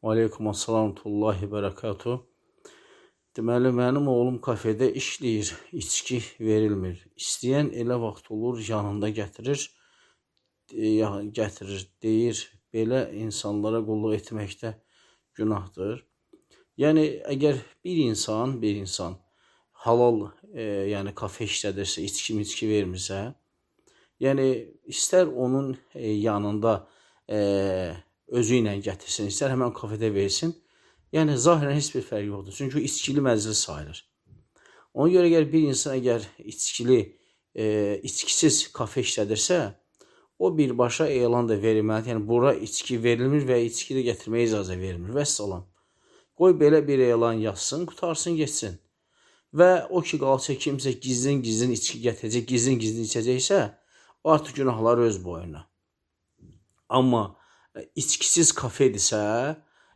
Aleykum assalam tullahi bərəkatuhu. Deməli, mənim oğlum kafedə işləyir, içki verilmir. İstəyən elə vaxt olur, yanında gətirir, deyir, belə insanlara qulluq etməkdə günahdır. Yəni, əgər bir insan halal, yəni kafe işlədirsə, içki vermirsə, yəni istər onun yanında özü ilə gətirsin, istər həmən kafedə versin. Yəni, zahirən heç bir fərq yoxdur. Çünki içkili məclis sayılır. Ona görə əgər bir insan içkisiz kafe işlədirsə, o birbaşa elan da verilməlidir. Yəni, bura içki verilmir və içki də gətirməyə icazə verilmir. Vəssalam. Qoy belə bir elan yazsın, qutarsın, geçsin. Və o ki, qalsa kimsə gizlin içki gətirəcək, gizlin içəcəksə, o artıq günahları öz boyuna. Amma içkisiz kafedirsə,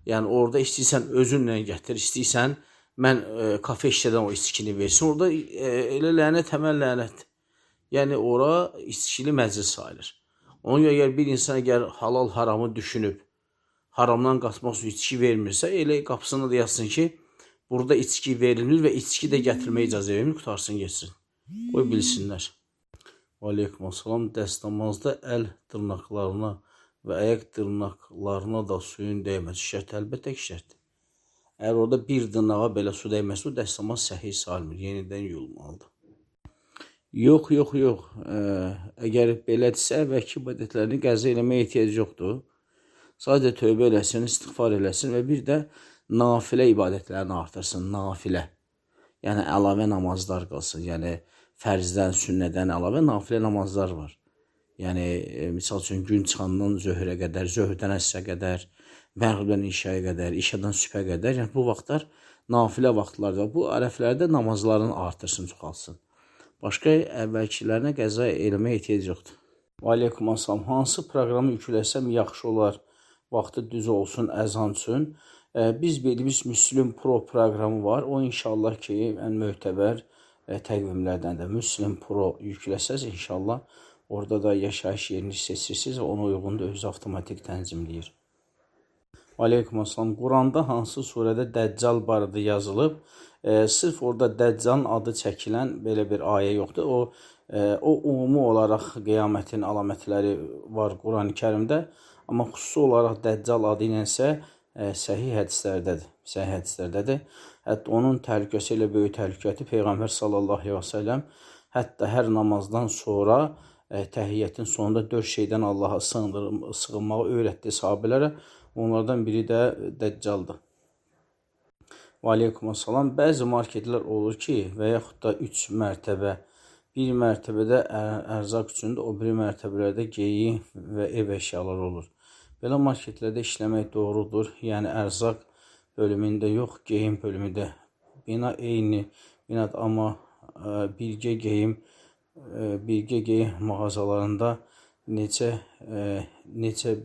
yəni orada istəyirsən özünlə gətir, istəyirsən mən kafe işlədən o içkini versin. Orada elə lənət, həmən lənət. Yəni ora içkili məclis sayılır. Ona görə əgər bir insan halal haramı düşünüb, haramdan qaçmaq üçün içki vermirsə, elə qapısına da yazsın ki, burada içki verilmir və içki də gətirməyə icazə verilmir, qutarsın, geçsin. Qoy bilsinlər. Aleykum assalam. Dəstəmazda əl dırnaqlarına və ayaq dırnaqlarına da suyun dəyməsi şərt, əlbəttə ki, şərtdir. Əgər orada bir dırnağa belə su dəyməsi, o dəstəmaz səhih sayılmır, yenidən yuyulmalıdır. Yox. Əgər belədirsə, əvvəlki ibadətlərini qəza eləməyə ehtiyac yoxdur. Sadəcə tövbə eləsin, istiğfar eləsin və bir də nafilə ibadətlərini artırsın, nafilə. Yəni, əlavə namazlar qalsın, yəni fərzdən, sünnədən əlavə nafilə namazlar var. Yəni, misal üçün, gün çıxandan zöhrə qədər, zöhrdən əsrə qədər, məğribdən işaya qədər, işədən sübhə qədər, yəni bu vaxtlar nafilə vaxtlardır. Bu ərəflərdə namazlarını artırsın, çoxalsın. Başqa əvvəlkilərinə qəza eləməyə ehtiyac yoxdur. Aleykum assalam. Hansı proqramı yükləsəm yaxşı olar, vaxtı düz olsun əzan üçün? Biz bildiğimiz Müslim Pro proqramı var. O inşallah ki, ən möhtəbər təqvimlərdən də Müslim Pro yükləsəz, inşallah orada da yaşayış yerini seçirsiniz və ona uyğun da özü avtomatik tənzimləyir. Aleykum assalam. Quranda hansı surədə Dəccal barədə yazılıb? Sırf orada Dəccalın adı çəkilən belə bir ayə yoxdur. O ümumi olaraq qiyamətin əlamətləri var Quran-ı Kərimdə. Amma xüsusi olaraq Dəccal adı ilə isə səhih hədislərdədir. Hətta onun təhlükəsi ilə böyük təhlükəti Peyğəmbər sallallahu aleyhi və səlləm hətta hər namazdan sonra təhiyyətin sonunda 4 şeydən Allaha sığınmağı öyrətdi sahabələrə. Onlardan biri də Dəccaldır. Aleykum assalam. Bəzi marketlər olur ki, və yaxud da 3 mərtəbə, bir mərtəbədə ərzaq üçündür, o biri mərtəbələrdə geyim və ev əşyaları olur. Belə marketlərdə işləmək doğrudur. Yəni, ərzaq bölümündə yox, geyim bölümündə. Bina eyni binadır, amma birgə geyim mağazalarında necə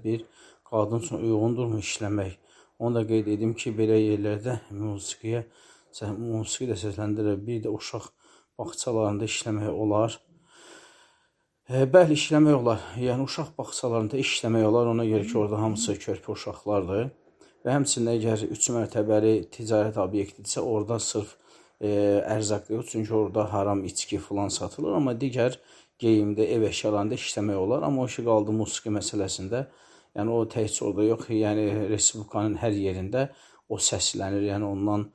bir qadın üçün uyğundurmu işləmək? Onu da qeyd edim ki, belə yerlərdə musiqi də səsləndirir, bir də uşaq bağçalarında işləmək olar. Bəli, işləmək olar. Yəni, uşaq bağçalarında işləmək olar, ona görə ki, orada hamısı körpə uşaqlardır. Və həmçində əgər 3 mərtəbəli ticarət obyektidirsə, orada sırf ərzaq yox, çünki orada haram içki filan satılır, amma digər geyimdə, ev əşyalarında işləmək olar. Amma o ki, qaldı musiqi məsələsində, yəni o təkcə orada yox, yəni Respublikanın hər yerində o səslənir, yəni ondan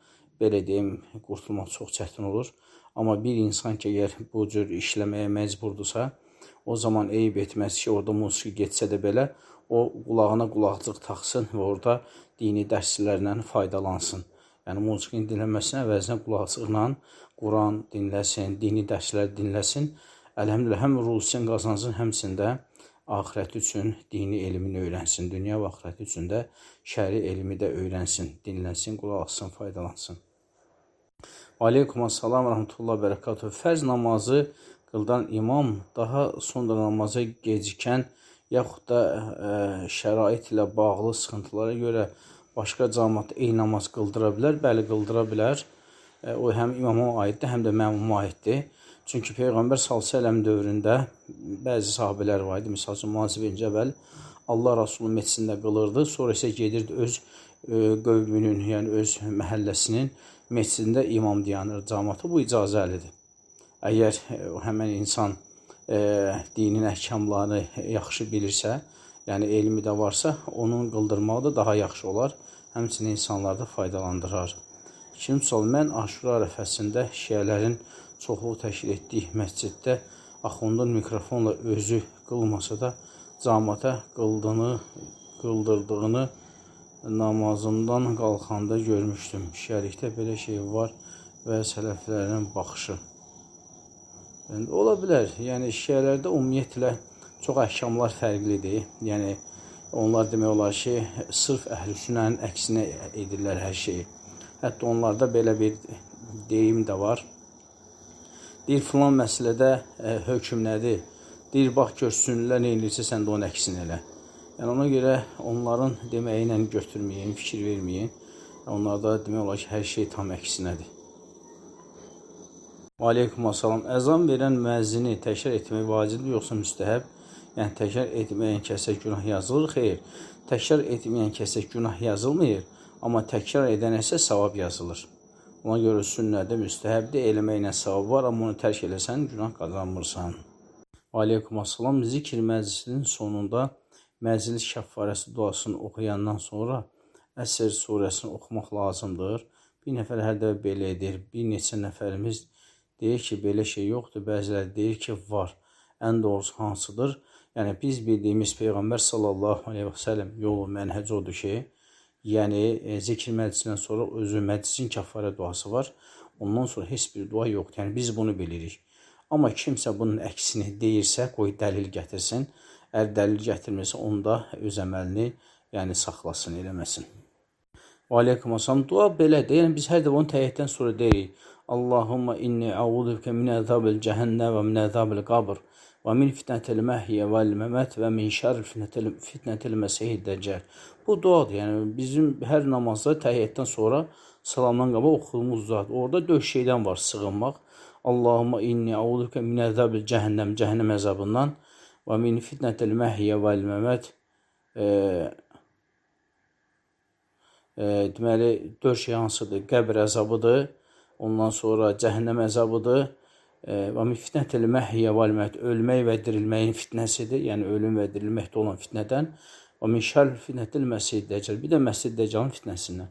belə deyim, qurtulmaq çox çətin olur. Amma bir insan ki, əgər bu cür işləməyə məcburdursa, o zaman eyib etməz ki, orada musiqi getsə də belə, o qulağına qulaqcıq taxsın və orada dini dərslərlə faydalansın. Yəni, musiqinin dinlənməsinə əvəzinə qulaqcıqla Quran dinləsin, dini dərslər dinləsin. Əlhəmdülillah, həm ruhsən qazansın, həmçində axirəti üçün dini elmini öyrənsin. Dünya və axirəti üçün də şəri elmi də öyrənsin, dinlənsin, qulaq assın, faydalansın. Aleykum assalam, rəhmətullah, bərəkatuhu. Fərz namazı qıldan imam daha sonra namaza gecikən yaxud da şərait ilə bağlı sıxıntılara görə başqa cəmaət eyni namaz qıldıra bilər. Bəli, qıldıra bilər. O həm imama aiddir, həm də məmuma aiddir. Çünki Peyğəmbər s.ə.v dövründə bəzi sahabələr var idi. Misal üçün, Muaz bin Cəbəl Allah Rasulü məscidində qılırdı. Sonra isə gedirdi öz qövmünün, yəni öz məhəlləsinin məscidində imam dayanır cəmaata. Bu icazəlidir. Əgər həmən insan dinin əhkamlarını yaxşı bilirsə, yəni elmi də varsa, onun qıldırmağı da daha yaxşı olar. Həmçinin insanları da faydalandırar. İkinci sual, mən Aşura ərəfəsində şiələrin çoxluq təşkil etdiyi məsciddə axundun mikrofonla özü qılmasa da cəmaata qıldırdığını namazından qalxanda görmüşdüm. Şərikdə belə şey var və sələflərin baxışı. Yəni, ola bilər. Yəni, şiələrdə ümumiyyətlə çox əhkamlar fərqlidir. Yəni, onlar demək olar ki, sırf əhl-i-sünnənin əksinə edirlər hər şeyi. Hətta onlarda belə bir deyim də var. Deyir, filan məsələdə hökm nədir? Deyir, bax, gör, sünnilər nə edirsə, sən də onun əksinə elə. Yəni, ona görə onların deməyi ilə götürməyin, fikir verməyin. Onlarda demək olar ki, hər şey tam əksinədir. Aleykum assalam. Əzan verən müəzzini təkrar etmək vacibdir, yoxsa müstəhəb? Yəni, təkrar etməyən kəsə günah yazılır, xeyr. Təkrar etməyən kəsə günah yazılmır, amma təkrar edən isə savab yazılır. Ona görə sünnədə müstəhəbdir, eləməklə savab var, amma onu tərk eləsən, günah qazanmırsan. Aleykum assalam. Zikr məclisinin sonunda məclis kəffarəsi duasını oxuyandan sonra Əsr surəsini oxumaq lazımdır. Bir nəfər hər dəfə belə edir, bir neçə nəfərimiz deyir ki, belə şey yoxdur, bəziləri deyir ki, var. Ən doğrusu hansıdır? Yəni, biz bildiyimiz Peyğəmbər sallallahu aleyhi və səlləm yolu mənhəc odur ki, yəni, zikr məclisindən sonra özü məclisin kəffarə duası var. Ondan sonra heç bir dua yoxdur. Yəni, biz bunu bilirik. Amma kimsə bunun əksini deyirsə, qoy dəlil gətirsin. Əgər dəlil gətirmirsə, onda öz əməlini saxlasın, eləməsin. Aleykum assalam. Dua belədir. Yəni, biz hər dəfə onu təhiyyətdən sonra deyirik. Allahumma inni a'udubike min əzabil cəhənnə və min əzabil qabr və min fitnətil məhyə vəl məmət və min şər fitnətil məsihid dəcəl. Bu duadır. Yəni, bizim hər namazda təhiyyətdən sonra salamdan qabaq oxuduğumuz duadır. Orada 4 şeydən var sığınmaq. Allahumma inni a'udubike min əzabil cəhənnəm, cəhənnəm əzabından və min fitnətil məhyə vəl məmət. Deməli, 4 şey hansıdır? Qəbr əzabıdır. Ondan sonra cəhənnəm əzabıdır. Və min fitnətil məhyə vəl məmət, ölmək və dirilməyin fitnəsidir. Yəni, ölüm və dirilməkdə olan fitnədən. Və min şər fitnətil məsihid dəcəl. Bir də məsihid dəcəlin fitnəsindən.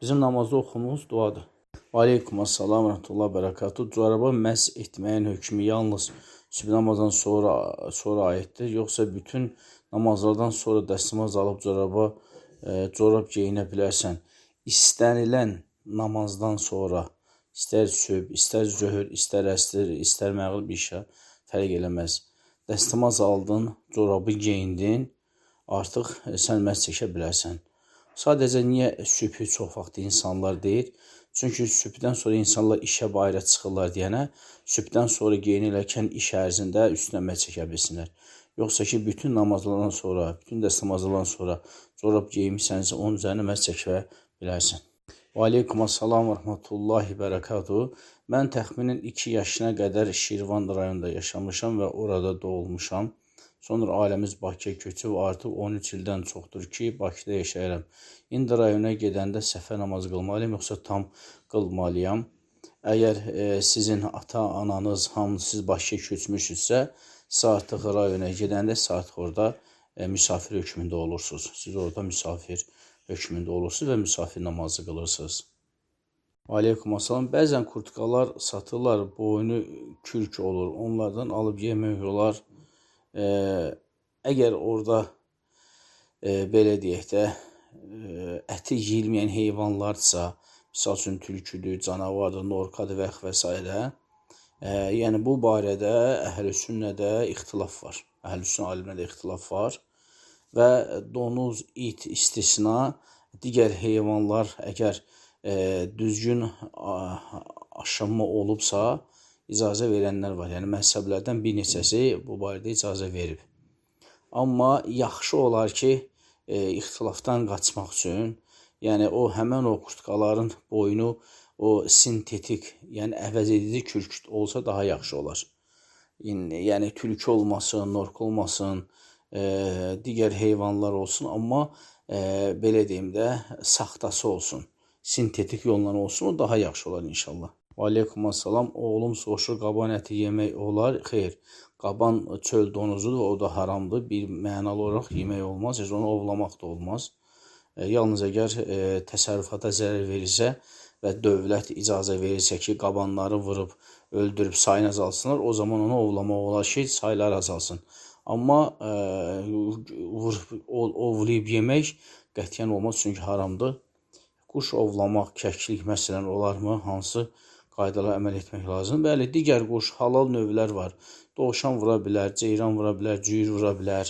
Bizim namazda oxumuz duadır. Aleykum assalam, rəhmətullah, bərəkatuhu. Coraba məhz etməyin hökmü yalnız sübh namazdan sonra aiddir. Yoxsa bütün namazlardan sonra dəstəmaz alıb corab geyinə bilərsən. İstənilən namazdan sonra, istər sübh, istər zöhr, istər əsr, istər məğrib işə fərq eləməz. Dəstəmaz aldın, corabı geyindin, artıq sən məhz çəkə bilərsən. Sadəcə niyə sübhü çox vaxt insanlar deyir? Çünki sübhdən sonra insanlar işə bayra çıxırlar deyənə, sübhdən sonra geyinilərkən iş ərzində üstünə məhz çəkə bilsinlər. Yoxsa ki, bütün namazlardan sonra, bütün dəstəmazlardan sonra corab geymişsənsə, onun üzərinə məhz çəkə bilərsən. Aleykum assalam, rəhmətullahi, bərəkatuhu. Mən təxminən 2 yaşına qədər Şirvan rayonunda yaşamışam və orada doğulmuşam. Sonra ailəmiz Bakıya köçüb, artıq 13 ildən çoxdur ki, Bakıda yaşayıram. İndi rayona gedəndə səfər namazı qılmalıyım, yoxsa tam qılmalıyam. Əgər sizin ata-ananız, hamınız siz Bakıya köçmüşsünüzsə, saatıq rayona gedəndə saatıq orada misafir hökmündə olursunuz. Siz orada misafir hökmündə olursunuz və misafir namazı qılırsınız. Aleykum assalam. Bəzən kurtkalar satırlar, boynu kürk olur. Onlardan alıb yemək olar. Əgər orada belə deyək də əti yeyilməyən heyvanlardırsa, misal üçün tülküdür, canavardır, norkadır və s. Yəni bu barədə əhl-i-sünnədə ixtilaf var. Əhl-i-sünnə alimlərdə ixtilaf var və donuz, it istisna, digər heyvanlar əgər düzgün aşınma olubsa, icazə verənlər var. Yəni məzhəblərdən bir neçəsi bu barədə icazə verib. Amma yaxşı olar ki, ixtilafdan qaçmaq üçün, yəni həmən o kurtkaların boynu o sintetik, yəni əvəz edici kürk olsa daha yaxşı olar. Yəni tülkü olmasın, nork olmasın, digər heyvanlar olsun, amma belə deyim də, saxtası olsun, sintetik yolla olsun, o daha yaxşı olar inşallah. Aleykum assalam. Oğlum soruşur, qaban əti yemək olar? Xeyr. Qaban çöl donuzudur, o da haramdır. Bir mənalı olaraq yemək olmaz, heç onu ovlamaq da olmaz. Yalnız əgər təsərrüfata zərər verirsə və dövlət icazə verirsə ki, qabanları vurub, öldürüb sayını azalsınlar, o zaman onu ovlamaq olar ki, sayları azalsın. Amma vurub, ovlayıb yemək qətiyyən olmaz, çünki haramdır. Quş ovlamaq, kəklik məsələn olarmı? Hansı qaydalara əməl etmək lazım? Bəli, digər quş, halal növlər var. Dovşan vura bilər, ceyran vura bilər, cüyür vura bilər.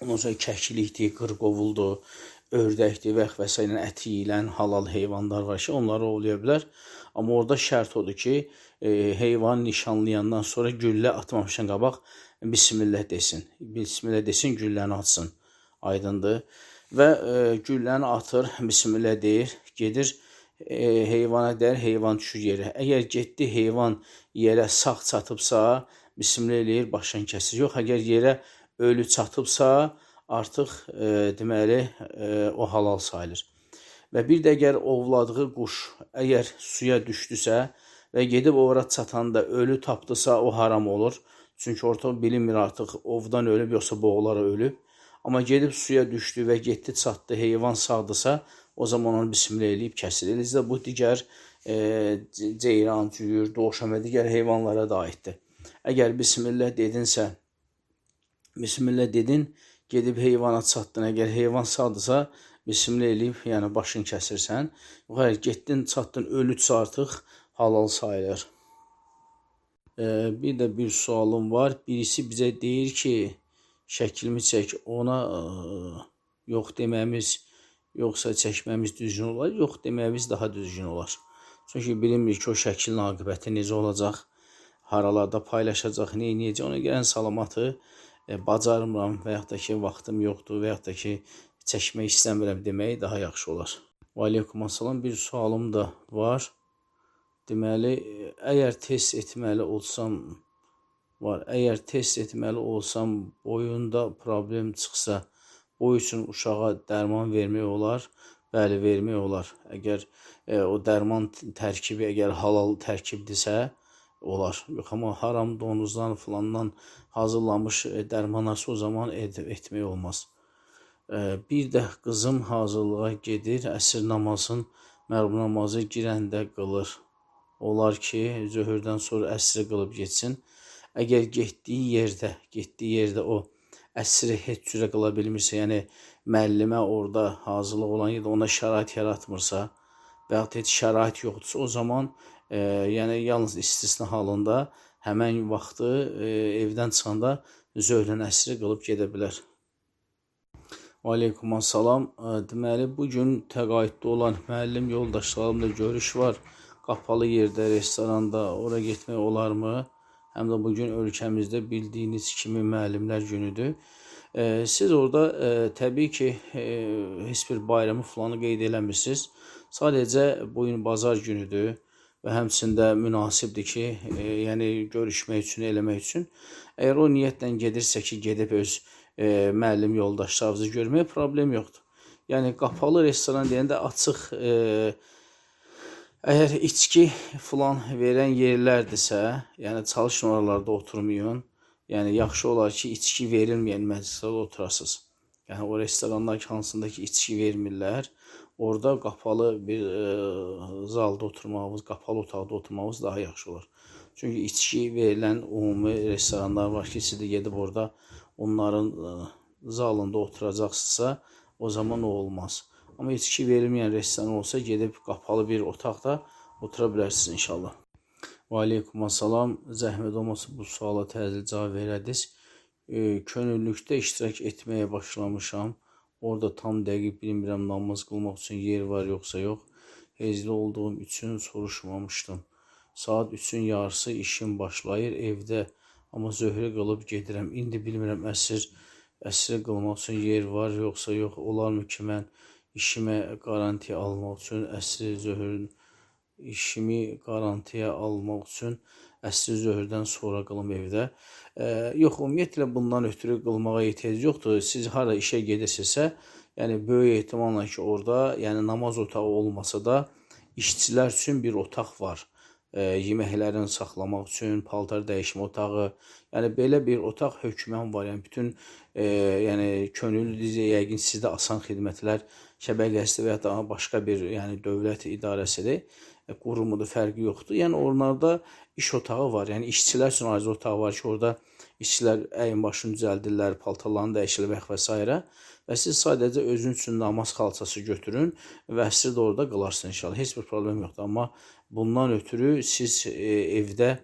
Ondan sonra kəklikdir, qırqovuldur, ördəkdir və s. əti yeyilən halal heyvanlar var ki, onları ovlaya bilər. Amma orada şərt odur ki, heyvanı nişanlayandan sonra güllə atmamışdan qabaq Bismillah desin. Bismillah desin, gülləni atsın. Aydındır. Və gülləni atır, Bismillah deyir, gedir heyvana deyir, heyvan düşür yerə. Əgər getdi heyvan yerə sağ çatıbsa, Bismillah eləyir, başdan kəsir. Yox, əgər yerə ölü çatıbsa, artıq deməli o halal sayılır. Və bir də əgər ovladığı quş əgər suya düşdüsə və gedib ora çatanda ölü tapdısa, o haram olur. Çünki orta bilinmir artıq ovdan ölüb yoxsa boğulara ölüb. Amma gedib suya düşdü və getdi çatdı, heyvan sağdırsa, o zaman onu bismillah eləyib kəsir. Eləcə bu digər ceyran, cüyür, dovşan və digər heyvanlara da aiddir. Əgər bismillah dedinsə, bismillah dedin, gedib heyvana çatdın. Əgər heyvan sağdırsa, bismillah eləyib, yəni başını kəsirsən. Yox, əgər getdin, çatdın, ölüdsə artıq halal sayılır. Bir də bir sualım var. Birisi bizə deyir ki, şəklimi çək, ona yox deməmiz, yoxsa çəkməmiz düzgün olar, yox deməmiz daha düzgün olar. Çünki bilinmir ki, o şəklin aqibəti necə olacaq, haralarda paylaşacaq, neyəcək, ona gələn salamatı bacarmıram və yaxud da ki, vaxtım yoxdur və yaxud da ki, çəkmək istəmirəm demək daha yaxşı olar. Aleykum assalam, bir sualım da var. Deməli, əgər test etməli olsam, boyunda problem çıxsa, boy üçün uşağa dərman vermək olar? Bəli, vermək olar. Əgər o dərman tərkibi əgər halal tərkibdirsə, olar. Yox, amma haram donuzdan filandan hazırlanmış dərmanlarsa o zaman etmək olmaz. Bir də qızım hazırlığa gedir, əsr namazın, məğrib namazı girəndə qılır. Olar ki, zöhrdən sonra əsri qılıb getsin. Əgər getdiyi yerdə o əsri heç cürə qıla bilmirsə, yəni müəllimə orada hazırlıq olan yerdə ona şərait yaratmırsa və yaxud heç şərait yoxdursa, o zaman yəni yalnız istisna halında həmən vaxtı evdən çıxanda zöhrən əsri qılıb gedə bilər. Aleykum assalam. Deməli, bugün təqaüddə olan müəllim yoldaşlarımla görüş var. Qapalı yerdə, restoranda, ora getmək olarmı? Həm də bugün ölkəmizdə bildiyiniz kimi müəllimlər günüdür. Siz orada təbii ki, heç bir bayramı falanı qeyd eləmirsiniz. Sadəcə bugün bazar günüdür və həmçində münasibdir ki, yəni görüşmək üçün, eləmək üçün. Əgər o niyyətlə gedirsə ki, gedib öz müəllim yoldaşlarınızı görməyə problem yoxdur. Yəni qapalı restoran deyəndə açıq, əgər içki filan verən yerlərdirsə, yəni çalışın oralarda oturmayın. Yəni yaxşı olar ki, içki verilməyən məclislərdə oturasınız. Yəni o restoranlar hansında ki, içki vermirlər, orada qapalı bir zalda oturmağınız, qapalı otaqda oturmağınız daha yaxşı olur. Çünki içki verilən ümumi restoranlar var ki, siz də gedib orada onların zalında oturacaqsınızsa, o zaman o olmaz. Amma içki verilməyən restoran olsa, gedib qapalı bir otaqda otura bilərsiniz inşallah. Və aleykum assalam. Zəhmət olmasa bu suala təcil cavab verədiniz. Könüllükdə iştirak etməyə başlamışam. Orada tam dəqiq bilmirəm, namaz qılmaq üçün yer var yoxsa yox. Hezli olduğum üçün soruşmamışdım. Saat 3-ün yarısı işim başlayır evdə, amma zöhrə qılıb gedirəm. İndi bilmirəm, əsri qılmaq üçün yer var yoxsa yox. Olarmı ki, mən işimə qarantiya almaq üçün əsri zöhrün işimi qarantiyə almaq üçün əsr zöhrdən sonra qılım evdə. Yox, ümumiyyətlə bundan ötürü qılmağa ehtiyac yoxdur. Siz hara işə gedirsinizsə, yəni böyük ehtimalla ki, orada yəni namaz otağı olmasa da işçilər üçün bir otaq var. Yeməklərini saxlamaq üçün, paltar dəyişmə otağı, yəni belə bir otaq hökmən var. Yəni bütün yəni könüllü yəqin sizdə Asan Xidmətlər şəbəkəsidir və ya da başqa bir yəni dövlət idarəsidir, qurumudur, fərqi yoxdur. Yəni onlarda iş otağı var. Yəni işçilər üçün ayrı otağı var ki, orada işçilər əyin başını düzəldirlər, paltarlarını dəyişirlər və s. Və siz sadəcə özünüz üçün namaz xalçası götürün və əsri də orada qılarsınız inşallah. Heç bir problem yoxdur. Amma bundan ötürü siz evdə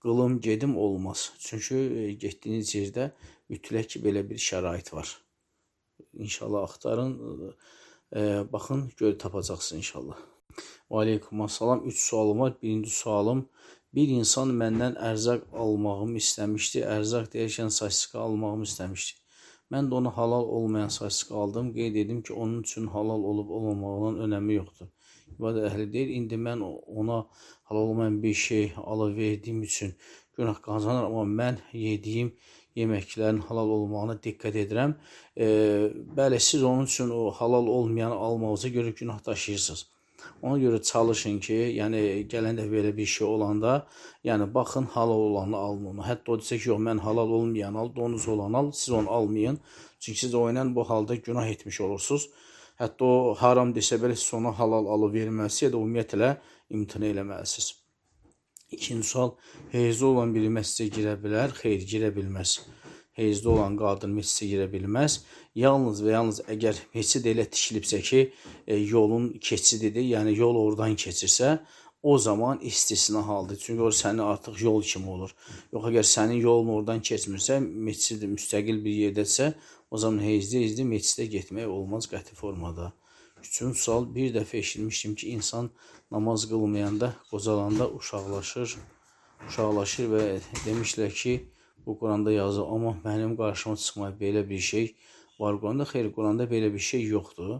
qılım gedim olmaz. Çünki getdiyiniz yerdə mütləq ki, belə bir şərait var. İnşallah axtarın, baxın, tapacaqsınız inşallah. Və aleykumussalam. 3 sualım var. Birinci sualım, bir insan məndən ərzaq almağımı istəmişdi. Ərzaq deyərkən sasika almağımı istəmişdi. Mən də ona halal olmayan sasika aldım. Qeyd edim ki, onun üçün halal olub olmamağının önəmi yoxdur. İbadə əhli deyil. İndi mən ona halal olmayan bir şey alıverdiyim üçün günah qazanır. Amma mən yediyim yeməklərin halal olmağına diqqət edirəm. Bəli, siz onun üçün o halal olmayanı almağınıza görə günah daşıyırsınız. Ona görə çalışın ki, yəni gələndə belə bir şey olanda, yəni baxın halal olanı alın onu. Hətta o desə ki, yox mən halal olmayan al, donuz olan al, siz onu almayın. Çünki siz o ilə bu halda günah etmiş olursunuz. Hətta o haram desə belə siz ona halal alıverməlisiniz ya da ümumiyyətlə imtina eləməlisiniz. İkinci sual, heyzli olan biri məscidə girə bilər, xeyr, girə bilməz. Heyzli olan qadın məscidə girə bilməz. Yalnız və yalnız əgər məscid elə tikilibsə ki, yolun keçididir, yəni yol oradan keçirsə, o zaman istisna haldır. Çünki o sənin artıq yol kimi olur. Yox, əgər sənin yolun oradan keçmirsə, məscid müstəqil bir yerdəsə, o zaman heyzli məscidə getmək olmaz qəti formada. Üçüncü sual, bir dəfə eşitmişdim ki, insan namaz qılmayanda, qocalanda uşaqlaşır və demişlər ki, bu Quranda yazır, amma mənim qarşıma çıxmaya belə bir şey var Quranda. Xeyr, Quranda belə bir şey yoxdur.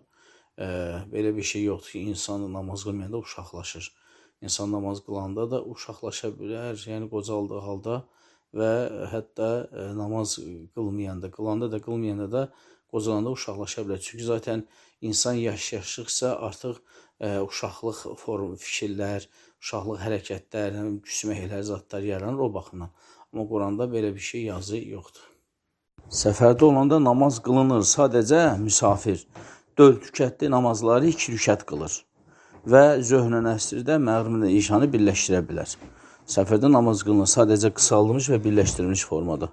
Belə bir şey yoxdur ki, insan namaz qılmayanda uşaqlaşır. İnsan namaz qılanda da uşaqlaşa bilər, yəni qocaldığı halda və hətta namaz qılmayanda, qılanda da qılmayanda da qocalanda uşaqlaşa bilər. Çünki zaten insan yaşayışıqsa artıq uşaqlıq fikirlər, uşaqlıq hərəkətlər, küsməklər, zatlar yaranır o baxımdan. Amma Quranda belə bir şey yazı yoxdur. Səfərdə olanda namaz qılınır, sadəcə müsafir 4 rükətli namazları 2 rükət qılır və zöhrlə əsrdə məğriblə işanı birləşdirə bilər. Səfərdə namaz qılınır, sadəcə qısaldılmış və birləşdirilmiş formada.